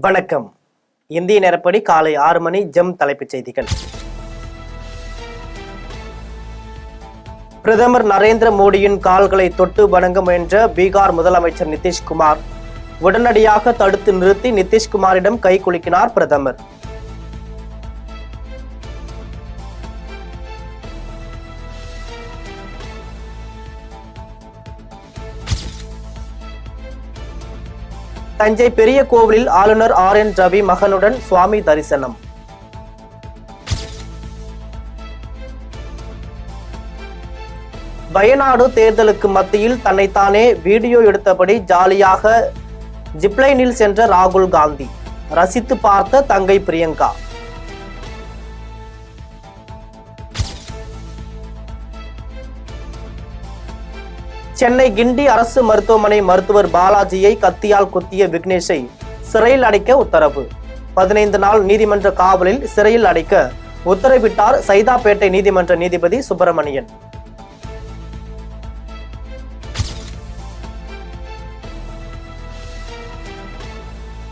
வணக்கம். இந்திய நேரப்படி காலை 6 மணி. ஜெம் தலைப்புச் செய்திகள். பிரதமர் நரேந்திர மோடியின் கால்களை தொட்டு வணங்க முயன்ற பீகார் முதலமைச்சர் நிதிஷ்குமார் உடனடியாக தடுத்து நிறுத்தி நிதிஷ்குமாரிடம் கை குலுக்கினார் பிரதமர். தஞ்சை பெரிய கோவிலில் ஆளுநர் RN ரவி மகனுடன் சுவாமி தரிசனம். வயநாடு தேர்தலுக்கு மத்தியில் தன்னைத்தானே வீடியோ எடுத்தபடி ஜாலியாக ஜிப்லைனில் சென்ற ராகுல் காந்தி ரசித்து பார்த்த தங்கை பிரியங்கா. சென்னை கிண்டி அரசு மருத்துவமனை மருத்துவர் பாலாஜியை கத்தியால் குத்திய விக்னேஷை சிறையில் அடைக்க உத்தரவு. 15 நாள் நீதிமன்ற காவலில் சிறையில் அடைக்க உத்தரவிட்டார் சைதாப்பேட்டை நீதிமன்ற நீதிபதி சுப்பிரமணியன்.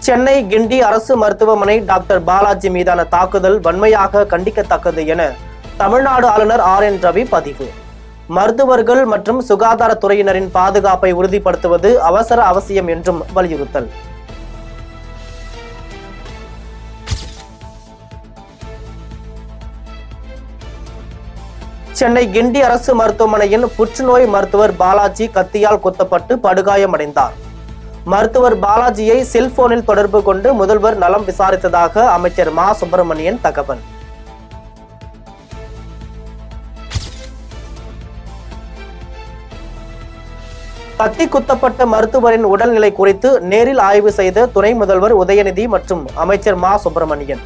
சென்னை கிண்டி அரசு மருத்துவமனை டாக்டர் பாலாஜி மீதான தாக்குதல் வன்மையாக கண்டிக்கத்தக்கது என தமிழ்நாடு ஆளுநர் RN ரவி பதிவு. மருத்துவர்கள் மற்றும் சுகாதாரத்துறையினரின் பாதுகாப்பை உறுதிப்படுத்துவது அவசியம் என்றும் வலியுறுத்தல். சென்னை கிண்டி அரசு மருத்துவமனையின் புற்றுநோய் மருத்துவர் பாலாஜி கத்தியால் குத்தப்பட்டு படுகாயமடைந்தார். மருத்துவர் பாலாஜியை செல்போனில் தொடர்பு கொண்டு முதல்வர் நலம் விசாரித்ததாக அமைச்சர் மா சுப்பிரமணியன் தகவல். கத்தி குத்தப்பட்ட மருத்துவரின் உடல்நிலை குறித்து நேரில் ஆய்வு செய்த துணை முதல்வர் உதயநிதி மற்றும் அமைச்சர் மா சுப்பிரமணியன்.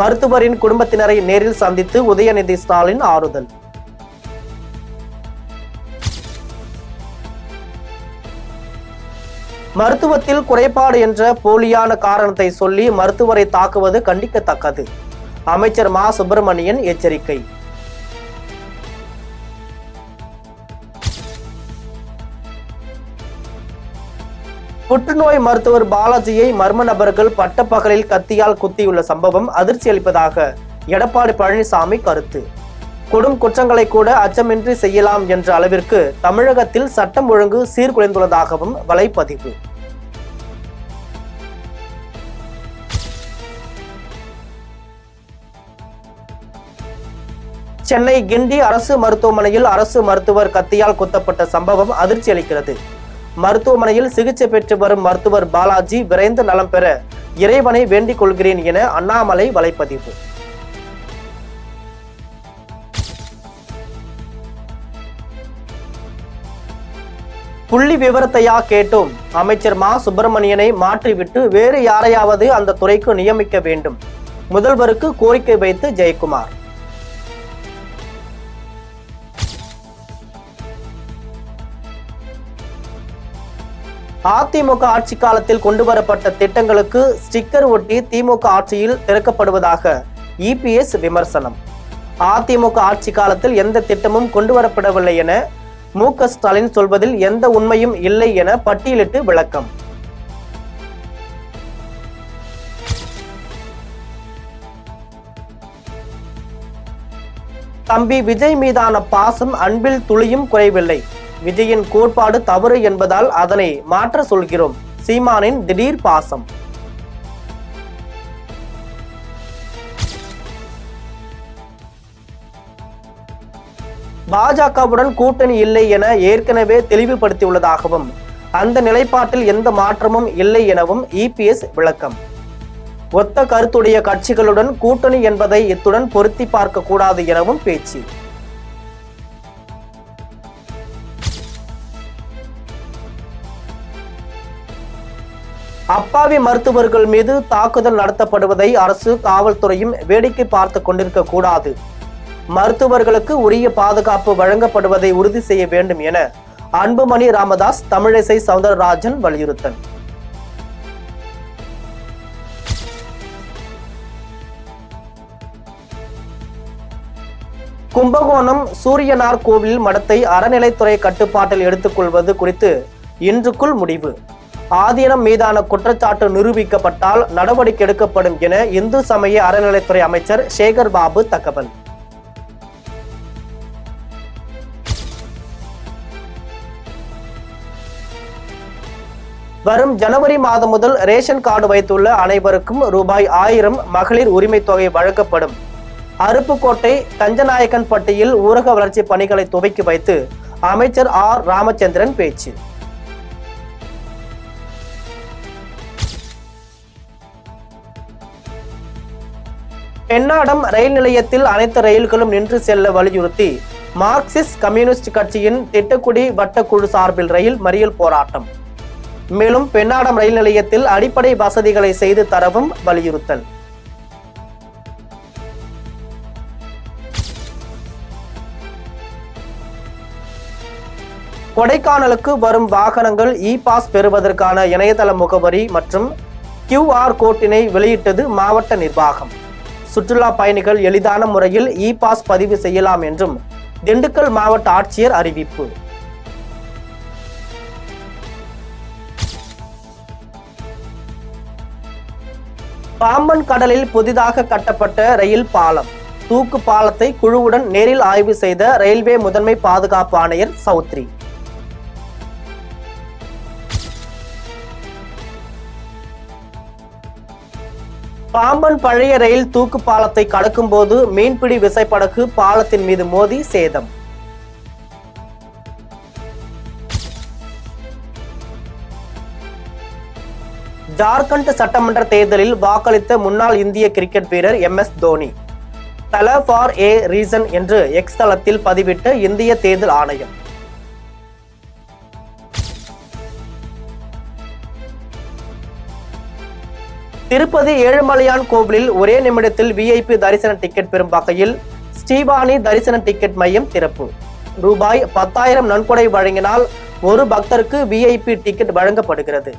மருத்துவரின் குடும்பத்தினரை நேரில் சந்தித்து உதயநிதி ஸ்டாலின் ஆறுதல். மருத்துவத்தில் குறைபாடு என்ற போலியான காரணத்தை சொல்லி மருத்துவரை தாக்குவது கண்டிக்கத்தக்கது. அமைச்சர் மா சுப்பிரமணியன் எச்சரிக்கை. புற்றுநோய் மருத்துவர் பாலாஜியை மர்ம நபர்கள் பட்டப்பகலில் கத்தியால் குத்தியுள்ள சம்பவம் அதிர்ச்சி அளிப்பதாக எடப்பாடி பழனிசாமி கருத்து. கொடும் குற்றங்களை கூட அச்சமின்றி செய்யலாம் என்ற அளவிற்கு தமிழகத்தில் சட்டம் ஒழுங்கு சீர்குலைந்துள்ளதாகவும் வலைப்பதிவு. சென்னை கிண்டி அரசு மருத்துவமனையில் அரசு மருத்துவர் கத்தியால் குத்தப்பட்ட சம்பவம் அதிர்ச்சி அளிக்கிறது. மருத்துவமனையில் சிகிச்சை பெற்று வரும் மருத்துவர் பாலாஜி விரைந்து நலம் பெற இறைவனை வேண்டிக் கொள்கிறேன் என அண்ணாமலை வலைப்பதிவு. புள்ளி விவரத்தையா கேட்டோம். அமைச்சர் மா சுப்பிரமணியனை மாற்றிவிட்டு வேறு யாரையாவது அந்த துறைக்கு நியமிக்க வேண்டும். முதல்வருக்கு கோரிக்கை வைத்து ஜெயக்குமார். அதிமுக ஆட்சி காலத்தில் கொண்டுவரப்பட்ட திட்டங்களுக்கு ஸ்டிக்கர் ஒட்டி திமுக ஆட்சியில் திறக்கப்படுவதாக EPS விமர்சனம். அதிமுக ஆட்சி காலத்தில் எந்த திட்டமும் கொண்டுவரப்படவில்லை என MK ஸ்டாலின் சொல்வதில் எந்த உண்மையும் இல்லை என பட்டியலிட்டு விளக்கம். தம்பி விஜய் மீதான பாசம் அன்பில் துளியும் குறைவில்லை. விஜயின் கோட்பாடு தவறு என்பதால் அதனை மாற்ற சொல்கிறோம். சீமானின் திடீர் பாசம். பாஜகவுடன் கூட்டணி இல்லை என ஏற்கனவே தெளிவுபடுத்தியுள்ளதாகவும் அந்த நிலைப்பாட்டில் எந்த மாற்றமும் இல்லை எனவும் EPS விளக்கம். ஒத்த கருத்துடைய கட்சிகளுடன் கூட்டணி என்பதை இத்துடன் பொருத்தி பார்க்க கூடாது எனவும் பேச்சு. அப்பாவி மருத்துவர்கள் மீது தாக்குதல் நடத்தப்படுவதை அரசு காவல்துறையும் வேடிக்கை பார்த்து கொண்டிருக்க கூடாது. மருத்துவர்களுக்கு உரிய பாதுகாப்பு வழங்கப்படுவதை உறுதி செய்ய வேண்டும் என அன்புமணி ராமதாஸ் தமிழிசை சவுந்தரராஜன் வலியுறுத்தல். கும்பகோணம் சூரியனார் கோவில் மடத்தை அறநிலைத்துறை கட்டுப்பாட்டில் எடுத்துக்கொள்வது குறித்து இன்றுக்குள் முடிவு. ஆதீனம் மீதான குற்றச்சாட்டு நிரூபிக்கப்பட்டால் நடவடிக்கை எடுக்கப்படும் என இந்து சமய அறநிலைத்துறை அமைச்சர் சேகர் பாபு தகவல். வரும் ஜனவரி மாதம் முதல் ரேஷன் கார்டு வைத்துள்ள அனைவருக்கும் ரூபாய் 1000 மகளிர் உரிமை தொகை வழங்கப்படும். அருப்புக்கோட்டை கஞ்சநாயக்கன்பட்டியில் ஊரக வளர்ச்சி பணிகளை துவக்கி வைத்து அமைச்சர் ஆர் ராமச்சந்திரன் பேச்சு. பெண்ணாடம் ரயில் நிலையத்தில் அனைத்து ரயில்களும் நின்று செல்ல வலியுறுத்தி மார்க்சிஸ்ட் கம்யூனிஸ்ட் கட்சியின் திட்டக்குடி வட்டக்குழு சார்பில் ரயில் மறியல் போராட்டம். மேலும் பெண்ணாடம் ரயில் நிலையத்தில் அடிப்படை வசதிகளை செய்து தரவும் வலியுறுத்தல். கொடைக்கானலுக்கு வரும் வாகனங்கள் இ-பாஸ் பெறுவதற்கான இணையதள முகவரி மற்றும் QR கோட்டினை வெளியிட்டது மாவட்ட நிர்வாகம். சுற்றுலா பயணிகள் எளிதான முறையில் இ-பாஸ் பதிவு செய்யலாம் என்றும் திண்டுக்கல் மாவட்ட ஆட்சியர் அறிவிப்பு. பாம்பன் கடலில் புதிதாக கட்டப்பட்ட ரயில் பாலம். தூக்கு பாலத்தை குழுவுடன் நேரில் ஆய்வு செய்த ரயில்வே முதன்மை பாதுகாப்பு ஆணையர் சௌத்ரி. பாம்பன் பழைய ரயில் தூக்கு பாலத்தை கடக்கும் போது மீன்பிடி விசைப்படகு பாலத்தின் மீது மோதி சேதம். ஜார்க்கண்ட் சட்டமன்ற தேர்தலில் வாக்களித்த முன்னாள் இந்திய கிரிக்கெட் வீரர் MS தோனி தல ஃபார் ஏ ரீசன் என்று எக்ஸ் தளத்தில் பதிவிட்ட இந்திய தேர்தல் ஆணையம். திருப்பதி ஏழுமலையான் கோவிலில் ஒரே நிமிடத்தில் VIP தரிசன டிக்கெட் பெறும் வகையில் ஸ்ரீவாணி தரிசன டிக்கெட் மையம் திறப்பு. ரூபாய் 10,000 நன்கொடை வழங்கினால் ஒரு பக்தருக்கு VIP டிக்கெட் வழங்கப்படுகிறது.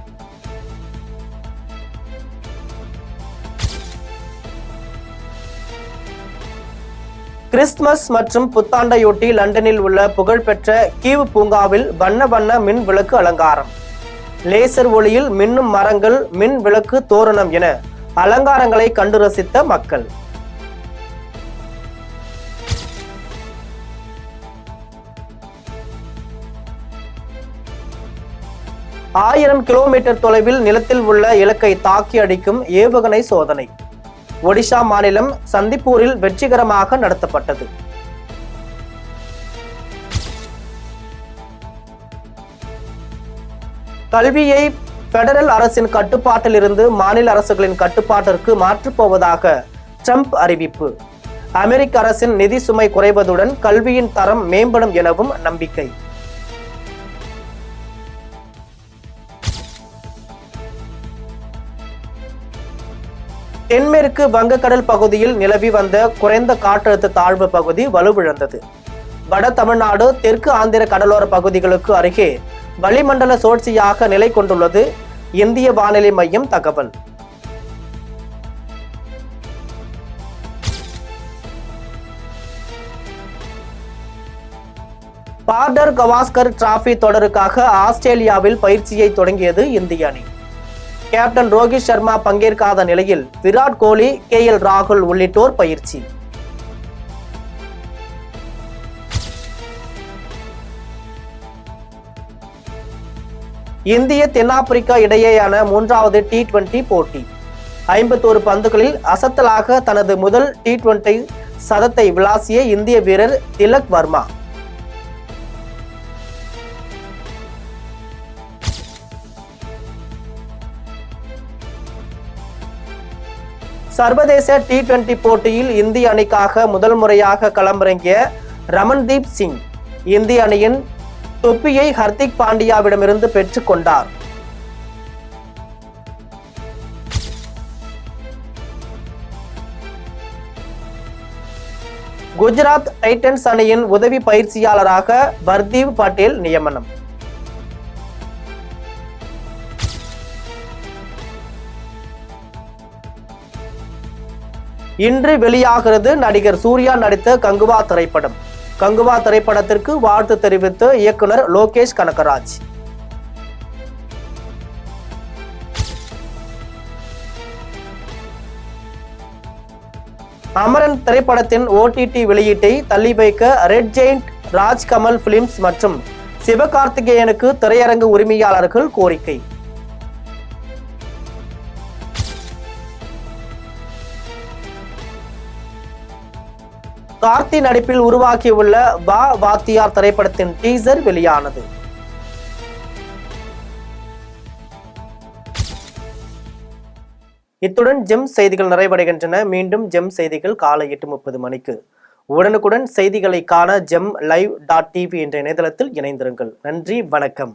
கிறிஸ்துமஸ் மற்றும் புத்தாண்டையொட்டி லண்டனில் உள்ள புகழ்பெற்ற கீவ் பூங்காவில் வண்ண வண்ண மின் விளக்கு அலங்காரம். லேசர் ஒளியில் மின்னும் மரங்கள், மின் விளக்கு தோரணம் என அலங்காரங்களை கண்டு ரசித்த மக்கள். ஆயிரம் கிலோமீட்டர் தொலைவில் நிலத்தில் உள்ள இலக்கை தாக்கி அடிக்கும் ஏவுகணை சோதனை ஒடிஷா மாநிலம் சந்திப்பூரில் வெற்றிகரமாக நடத்தப்பட்டது. கல்வியை பெடரல் அரசின் கட்டுப்பாட்டில் இருந்து மாநில அரசுகளின் கட்டுப்பாட்டிற்கு மாற்றப் போவதாக ட்ரம்ப் அறிவிப்பு. அமெரிக்க அரசின் நிதி சுமை குறைவதுடன் கல்வியின் தரம் மேம்படும் எனவும் நம்பிக்கை. தென்மேற்கு வங்கக்கடல் பகுதியில் நிலவி வந்த குறைந்த காற்றழுத்த தாழ்வு பகுதி வலுவிழந்தது. வட தமிழ்நாடு, தெற்கு ஆந்திர கடலோர பகுதிகளுக்கு அருகே வளிமண்டல சுழற்சியாக நிலை கொண்டுள்ளது. இந்திய வானிலை மையம் தகவல். பார்டர் கவாஸ்கர் டிராபி தொடருக்காக ஆஸ்திரேலியாவில் பயிற்சியை தொடங்கியது இந்திய அணி. கேப்டன் ரோஹித் சர்மா பங்கேற்காத நிலையில் விராட் கோலி, KL ராகுல் உள்ளிட்டோர் பயிற்சி. இந்திய தென்னாப்பிரிக்கா இடையேயான 3வது T20 போட்டி. 51 பந்துகளில் அசத்தலாக தனது முதல் T20 சதத்தை விளாசிய இந்திய வீரர் திலக் வர்மா. சர்வதேச T20 போட்டியில் இந்திய அணிக்காக முதல் முறையாக களமிறங்கிய ரமன்தீப் சிங் இந்திய அணியின் தொப்பியை ஹர்திக் பாண்டியாவிடமிருந்து பெற்றுக் கொண்டார். குஜராத் டைட்டன்ஸ் அணியின் உதவி பயிற்சியாளராக பர்தீவ் பட்டேல் நியமனம். இன்று வெளியாகிறது நடிகர் சூர்யா நடித்த கங்குவா திரைப்படம். கங்குவா திரைப்படத்திற்கு வாழ்த்து தெரிவித்த இயக்குனர் லோகேஷ் கனகராஜ். அமரன் திரைப்படத்தின் OTT வெளியீட்டை தள்ளி வைக்க ரெட் ஜெயிண்ட், ராஜ்கமல் பிலிம்ஸ் மற்றும் சிவகார்த்திகேயனுக்கு திரையரங்கு உரிமையாளர்கள் கோரிக்கை. கார்த்தி நடிப்பில் உருவாக்கியுள்ள வா வாத்தியார் திரைப்படத்தின் டீசர் வெளியானது. இத்துடன் ஜெம் செய்திகள் நிறைவடைகின்றன. மீண்டும் ஜெம் செய்திகள் காலை 8:30 மணிக்கு. உடனுக்குடன் செய்திகளை காண GemLive.tv என்ற இணையதளத்தில் இணைந்திருங்கள். நன்றி, வணக்கம்.